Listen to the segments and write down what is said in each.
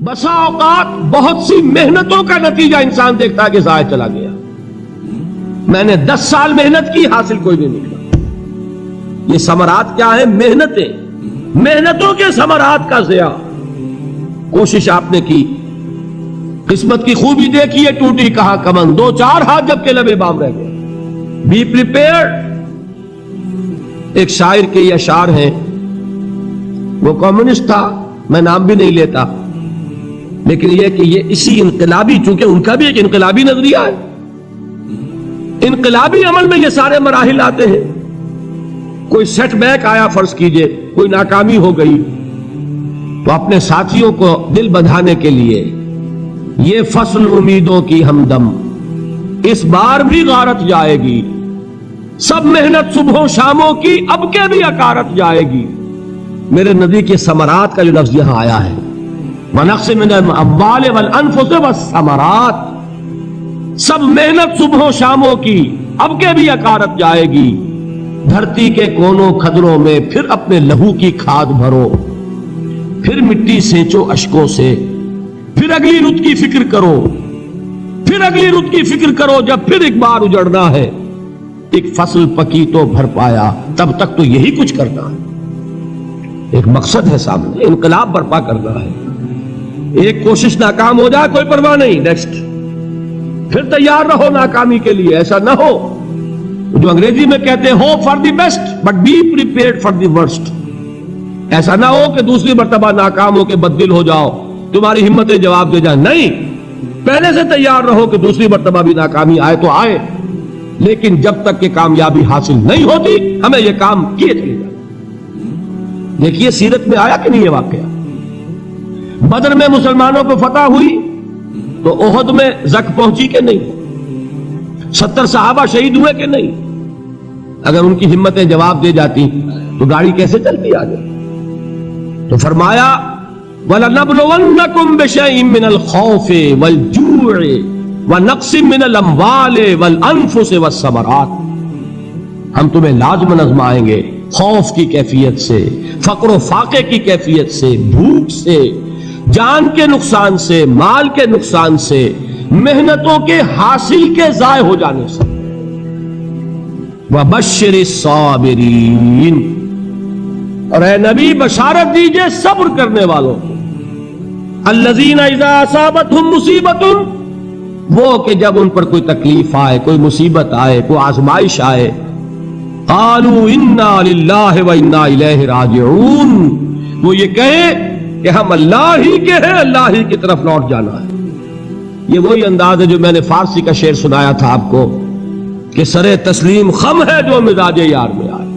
بسا اوقات بہت سی محنتوں کا نتیجہ انسان دیکھتا ہے کہ ضائع چلا گیا. میں نے 10 سال محنت کی، حاصل کوئی نہیں نکلا. یہ ثمرات کیا ہے؟ محنتوں کے ثمرات کا ضیاع. کوشش آپ نے کی، قسمت کی خوبی دیکھی ہے، ٹوٹی کہاں کمن، 2-4 ہاتھ جب کے لبے بام رہ گئے. Be prepared. ایک شاعر کے یہ اشعار ہیں، وہ کمیونسٹ تھا، میں نام بھی نہیں لیتا، لیکن یہ کہ یہ اسی انقلابی، چونکہ ان کا بھی ایک انقلابی نظریہ ہے، انقلابی عمل میں یہ سارے مراحل آتے ہیں. کوئی سیٹ بیک آیا، فرض کیجئے کوئی ناکامی ہو گئی، تو اپنے ساتھیوں کو دل بندھانے کے لیے یہ فصل امیدوں کی ہمدم اس بار بھی غارت جائے گی، سب محنت صبحوں شاموں کی اب کے بھی اکارت جائے گی. میرے نبی کے ثمرات کا جو لفظ یہاں آیا ہے، وَنَقْصٍ مِّنَ الْأَمْوَالِ وَالْأَنفُسِ وَالثَّمَرَاتِ، سب محنت صبحوں شاموں کی اب کے بھی اکارت جائے گی. دھرتی کے کونوں کھدروں میں پھر اپنے لہو کی کھاد بھرو، پھر مٹی سینچو اشکوں سے، پھر اگلی رت کی فکر کرو، پھر اگلی رت کی فکر کرو. جب پھر ایک بار اجڑنا ہے، ایک فصل پکی تو بھر پایا، تب تک تو یہی کچھ کرنا ہے. ایک مقصد ہے سامنے، انقلاب برپا کرنا ہے. ایک کوشش ناکام ہو جائے کوئی پرواہ نہیں، نیکسٹ. پھر تیار رہو ناکامی کے لیے. ایسا نہ ہو جو انگریزی میں کہتے ہیں hope for the best but be prepared for the worst. ایسا نہ ہو کہ دوسری مرتبہ ناکام ہو کے بددل ہو جاؤ، تمہاری ہمتیں جواب دے جائیں. نہیں، پہلے سے تیار رہو کہ دوسری مرتبہ بھی ناکامی آئے تو آئے، لیکن جب تک کہ کامیابی حاصل نہیں ہوتی ہمیں یہ کام کیے چلے جائیں. دیکھیے سیرت میں آیا کہ نہیں یہ واقعہ؟ بدر میں مسلمانوں کو فتح ہوئی تو احد میں زک پہنچی کہ نہیں؟ 70 صحابہ شہید ہوئے کہ نہیں؟ اگر ان کی ہمتیں جواب دے جاتی تو گاڑی کیسے چلتی آگے؟ تو فرمایا وَلَنَبْلُوَنَّكُمْ بِشَيْءٍ مِّنَ الْخَوْفِ وَالْجُوعِ وَنَقْصٍ مِّنَ الْأَمْوَالِ وَالْأَنفُسِ وَالثَّمَرَاتِ. ہم تمہیں لازم آزمائیں گے، خوف کی کیفیت سے، فقر و فاقے کی کیفیت سے، بھوک سے، جان کے نقصان سے، مال کے نقصان سے، محنتوں کے حاصل کے ضائع ہو جانے سے. وَبَشِّرِ الصَّابِرِينَ، اور اے نبی بشارت دیجئے صبر کرنے والوں کو. الَّذِينَ إِذَا أَصَابَتْهُمْ مُصِيبَةٌ، وہ کہ جب ان پر کوئی تکلیف آئے، کوئی مصیبت آئے، کوئی آزمائش آئے، قالوا انا للہ وانا الیہ راجعون، وہ یہ کہیں کہ ہم اللہ ہی کے ہیں، اللہ ہی کی طرف لوٹ جانا ہے. یہ وہی انداز ہے جو میں نے فارسی کا شعر سنایا تھا آپ کو کہ سرے تسلیم خم ہے جو مزاج یار میں آئے.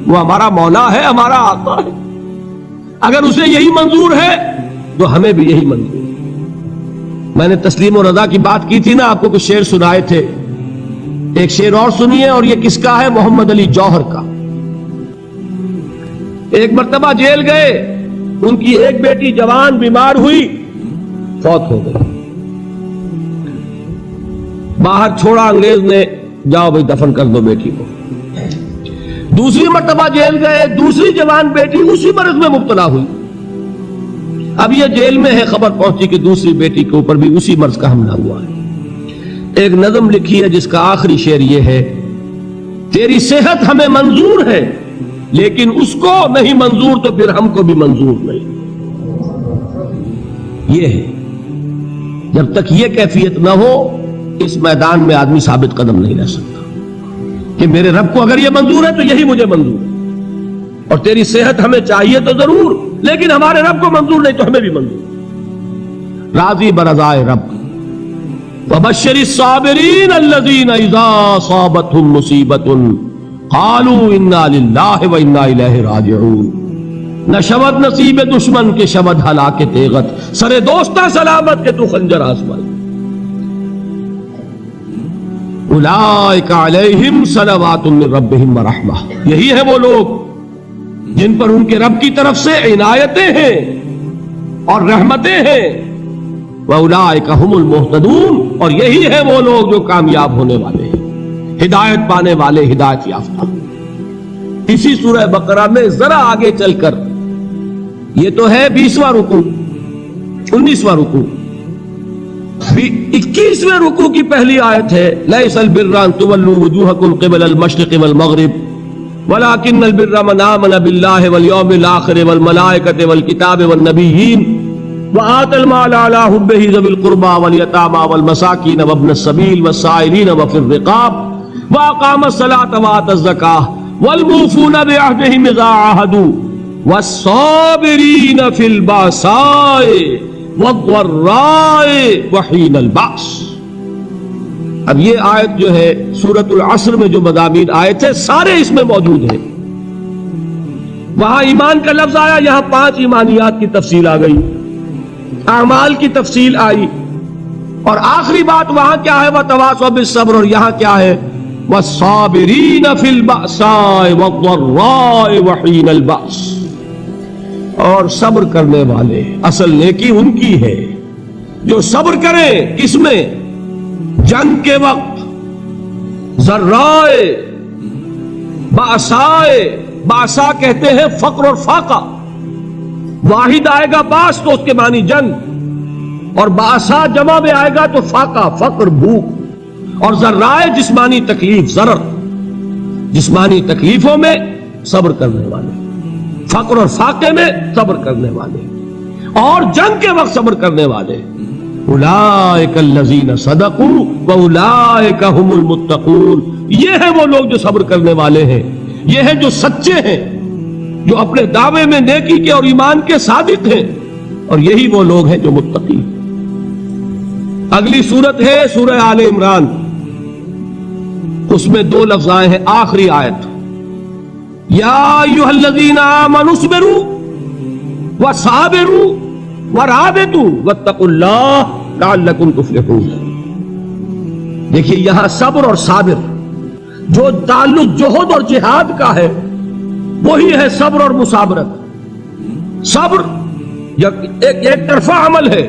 وہ ہمارا مولا ہے، ہمارا آقا ہے، اگر اسے یہی منظور ہے تو ہمیں بھی یہی منظور ہے. میں نے تسلیم و رضا کی بات کی تھی نا، آپ کو کچھ شعر سنائے تھے. ایک شعر اور سنیے، اور یہ کس کا ہے؟ محمد علی جوہر کا. ایک مرتبہ جیل گئے، ان کی ایک بیٹی جوان بیمار ہوئی، فوت ہو گئی. باہر چھوڑا انگریز نے، جاؤ بھائی دفن کر دو بیٹی کو. دوسری مرتبہ جیل گئے، دوسری جوان بیٹی اسی مرض میں مبتلا ہوئی. اب یہ جیل میں ہے، خبر پہنچی کہ دوسری بیٹی کے اوپر بھی اسی مرض کا حملہ ہوا ہے. ایک نظم لکھی ہے جس کا آخری شعر یہ ہے، تیری صحت ہمیں منظور ہے لیکن اس کو نہیں منظور تو پھر ہم کو بھی منظور نہیں. یہ ہے، جب تک یہ کیفیت نہ ہو اس میدان میں آدمی ثابت قدم نہیں رہ سکتا کہ میرے رب کو اگر یہ منظور ہے تو یہی مجھے منظور ہے، اور تیری صحت ہمیں چاہیے تو ضرور، لیکن ہمارے رب کو منظور نہیں تو ہمیں بھی منظور. راضی برضائے رب. وَبَشِّرِ الصَّابِرِينَ الَّذِينَ إِذَا أَصَابَتْهُمْ مُصِيبَةٌ قَالُوا إِنَّا لِلَّهِ وَإِنَّا إِلَيْهِ رَاجِعُونَ. نہ شود نصیب دشمن کے شود ہلاک تیغت، سر دوستہ سلامت کے تو خنجر آزمائی. اولئک علیہم صلوات من ربہم ورحمہ، یہی ہے وہ لوگ جن پر ان کے رب کی طرف سے عنایتیں ہیں اور رحمتیں ہیں. وَأُولَٰئِكَ هُمُ الْمُهْتَدُونَ، اور یہی ہے وہ لوگ جو کامیاب ہونے والے ہیں، ہدایت پانے والے، ہدایت یافتہ. اسی سورہ بقرہ میں ذرا آگے چل کر، یہ تو ہے 20واں رکوع، 19واں رکوع. 21ویں رکوع کی پہلی آیت ہے لیس البر ان تولوا وجوهکم قبل المشرق والمغرب ولكن البر من آمن بالله واليوم الآخر والملائكة والكتاب والنبيين وآتى المال على حبه ذوي القربى واليتامى والمساكين وابن السبيل والسائلين وفي الرقاب وأقام الصلاة وآتى الزكاة والموفون بعهدهم إذا عاهدوا والصابرين في البأساء والضراء وحين البأس. اب یہ آیت جو ہے سورۃ العصر میں جو مضامین آئے تھے سارے اس میں موجود ہیں. وہاں ایمان کا لفظ آیا, یہاں 5 ایمانیات کی تفصیل آ گئی, اعمال کی تفصیل آئی, اور آخری بات وہاں کیا ہے وتواصوا بالصبر, اور یہاں کیا ہے والصابرین فی البأساء والضراء وحین البأس. اور صبر کرنے والے, اصل نیکی ان کی ہے جو صبر کریں. کس میں؟ جنگ کے وقت. ذرائے باسائے, باسا کہتے ہیں فقر اور فاقہ. واحد آئے گا باس تو اس کے معنی جنگ, اور باسا جمع میں آئے گا تو فاقہ فقر بھوک. اور ذرائے جسمانی تکلیف, ضرر جسمانی تکلیفوں میں صبر کرنے والے, فقر اور فاقے میں صبر کرنے والے, اور جنگ کے وقت صبر کرنے والے. اولئک الذین صدقوا واولئک هم المتقون. یہ ہیں وہ لوگ جو صبر کرنے والے ہیں, یہ ہیں جو سچے ہیں, جو اپنے دعوے میں نیکی کے اور ایمان کے صادق ہیں, اور یہی وہ لوگ ہیں جو متقی. اگلی سورت ہے سورہ آل عمران, اس میں 2 لفظ آئے ہیں آخری آیت, یا ایھا الذین آمنوا اصبروا وصابروا ورابطوا واتقوا اللہ لعلکم تفلحون. دیکھیے یہاں صبر اور صابر جو تعلق جہد اور جہاد کا ہے وہی ہے صبر اور مصابرت. صبر ایک طرفہ عمل ہے,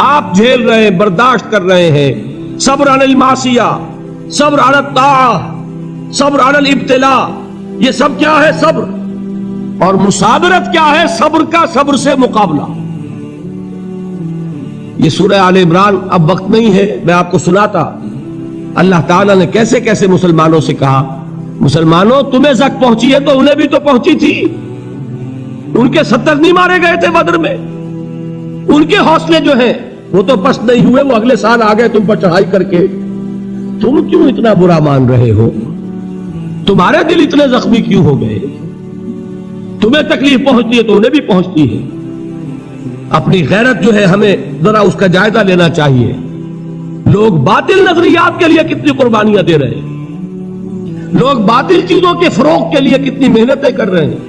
آپ جھیل رہے ہیں, برداشت کر رہے ہیں. صبر علی المعصیہ, صبر علی الطاعہ, صبر علی الابتلاء, یہ سب کیا ہے صبر. اور مصابرت کیا ہے صبر کا صبر سے مقابلہ. یہ سورہ آل عمران اب وقت نہیں ہے, میں آپ کو سناتا اللہ تعالیٰ نے کیسے کیسے مسلمانوں سے کہا, مسلمانوں تمہیں زک پہنچی ہے تو انہیں بھی تو پہنچی تھی. ان کے 70 نہیں مارے گئے تھے بدر میں, ان کے حوصلے جو ہیں وہ تو پست نہیں ہوئے, وہ اگلے سال آ گئے تم پر چڑھائی کر کے. تم کیوں اتنا برا مان رہے ہو, تمہارے دل اتنے زخمی کیوں ہو گئے؟ تمہیں تکلیف پہنچتی ہے تو انہیں بھی پہنچتی ہے. اپنی غیرت جو ہے ہمیں ذرا اس کا جائزہ لینا چاہیے. لوگ باطل نظریات کے لیے کتنی قربانیاں دے رہے ہیں, لوگ باطل چیزوں کے فروغ کے لیے کتنی محنتیں کر رہے ہیں.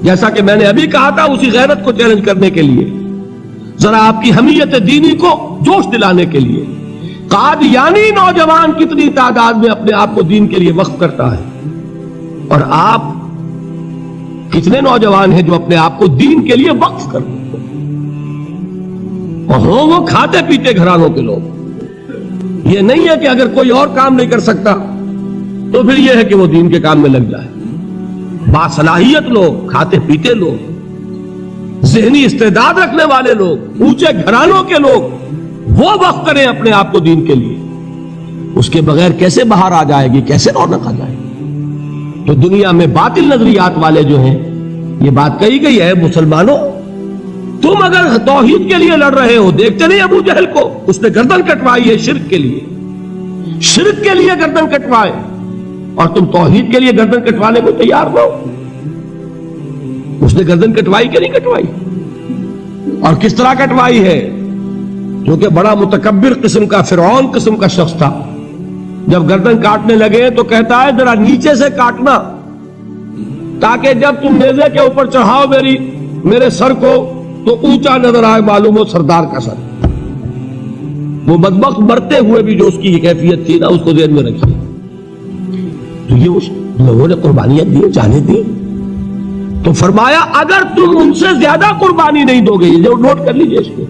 جیسا کہ میں نے ابھی کہا تھا, اسی غیرت کو چیلنج کرنے کے لیے, ذرا آپ کی حمیت دینی کو جوش دلانے کے لیے. قادیانی نوجوان کتنی تعداد میں اپنے آپ کو دین کے لیے وقف کرتا ہے, اور آپ کتنے نوجوان ہیں جو اپنے آپ کو دین کے لیے وقف کر رہے ہیں, اور ہوں وہ کھاتے پیتے گھرانوں کے لوگ. یہ نہیں ہے کہ اگر کوئی اور کام نہیں کر سکتا تو پھر یہ ہے کہ وہ دین کے کام میں لگ جائے. باصلاحیت لوگ, کھاتے پیتے لوگ, ذہنی استعداد رکھنے والے لوگ, اونچے گھرانوں کے لوگ, وہ وقف کریں اپنے آپ کو دین کے لیے. اس کے بغیر کیسے باہر آ جائے گی, کیسے رونق آ جائے گی؟ تو دنیا میں باطل نظریات والے جو ہیں, یہ بات کہی گئی ہے, مسلمانوں تم اگر توحید کے لیے لڑ رہے ہو, دیکھتے نہیں ابو جہل کو, اس نے گردن کٹوائی ہے شرک کے لیے, شرک کے لیے گردن کٹوائے, اور تم توحید کے لیے گردن کٹوانے کو تیار نہ ہو. اس نے گردن کٹوائی کہ نہیں کٹوائی, اور کس طرح کٹوائی ہے؟ کیونکہ بڑا متکبر قسم کا, فرعون قسم کا شخص تھا. جب گردن کاٹنے لگے تو کہتا ہے ذرا نیچے سے کاٹنا, تاکہ جب تم نیزے کے اوپر چڑھاؤ میرے سر کو تو اونچا نظر آئے, معلوم ہو سردار کا سر. وہ بدبخت مرتے ہوئے بھی جو اس کی کیفیت تھی نا, اس کو ذہن میں رکھیے. تو یہ اس لوگوں نے قربانیاں دی, جانے دی. تو فرمایا اگر تم ان سے زیادہ قربانی نہیں دو گے, جو نوٹ کر لیجئے اس کو,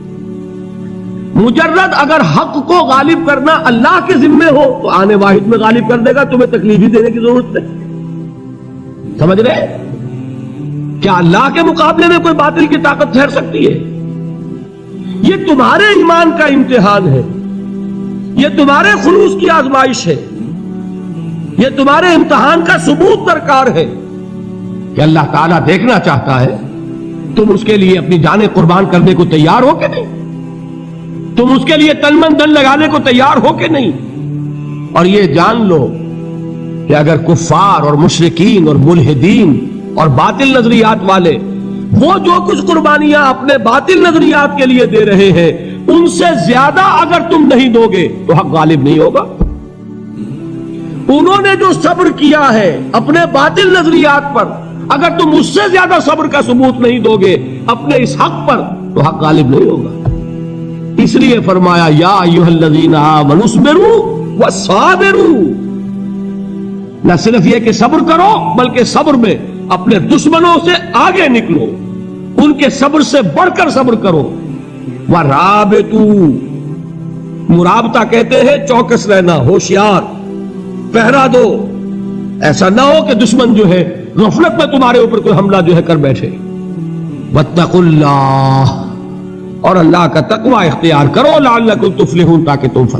مجرد اگر حق کو غالب کرنا اللہ کے ذمے ہو تو آنے واحد میں غالب کر دے گا, تمہیں تکلیف ہی دینے کی ضرورت نہیں. سمجھ رہے؟ کیا اللہ کے مقابلے میں کوئی باطل کی طاقت ٹھہر سکتی ہے؟ یہ تمہارے ایمان کا امتحان ہے، یہ تمہارے خلوص کی آزمائش ہے، یہ تمہارے امتحان کا ثبوت درکار ہے کہ اللہ تعالیٰ دیکھنا چاہتا ہے تم اس کے لیے اپنی جانیں قربان کرنے کو تیار ہو کہ نہیں، تم اس کے لیے تن من دھن لگانے کو تیار ہو کہ نہیں۔ اور یہ جان لو کہ اگر کفار اور مشرکین اور ملحدین اور باطل نظریات والے وہ جو کچھ قربانیاں اپنے باطل نظریات کے لیے دے رہے ہیں ان سے زیادہ اگر تم نہیں دو گے تو حق غالب نہیں ہوگا۔ انہوں نے جو صبر کیا ہے اپنے باطل نظریات پر، اگر تم اس سے زیادہ صبر کا ثبوت نہیں دو گے اپنے اس حق پر تو حق غالب نہیں ہوگا۔ اس لیے فرمایا یا ایھا الذین آمنوا اصبروا وصابروا، نہ صرف یہ کہ صبر کرو بلکہ صبر میں اپنے دشمنوں سے آگے نکلو، ان کے صبر سے بڑھ کر صبر کرو۔ ورابطوا، مرابطہ کہتے ہیں چوکس رہنا، ہوشیار، پہرا دو، ایسا نہ ہو کہ دشمن جو ہے غفلت میں تمہارے اوپر کوئی حملہ جو ہے کر بیٹھے۔ واتقوا اللہ، اور اللہ کا تقوی اختیار کرو، لعلکم تفلحون، تاکہ تم فلاح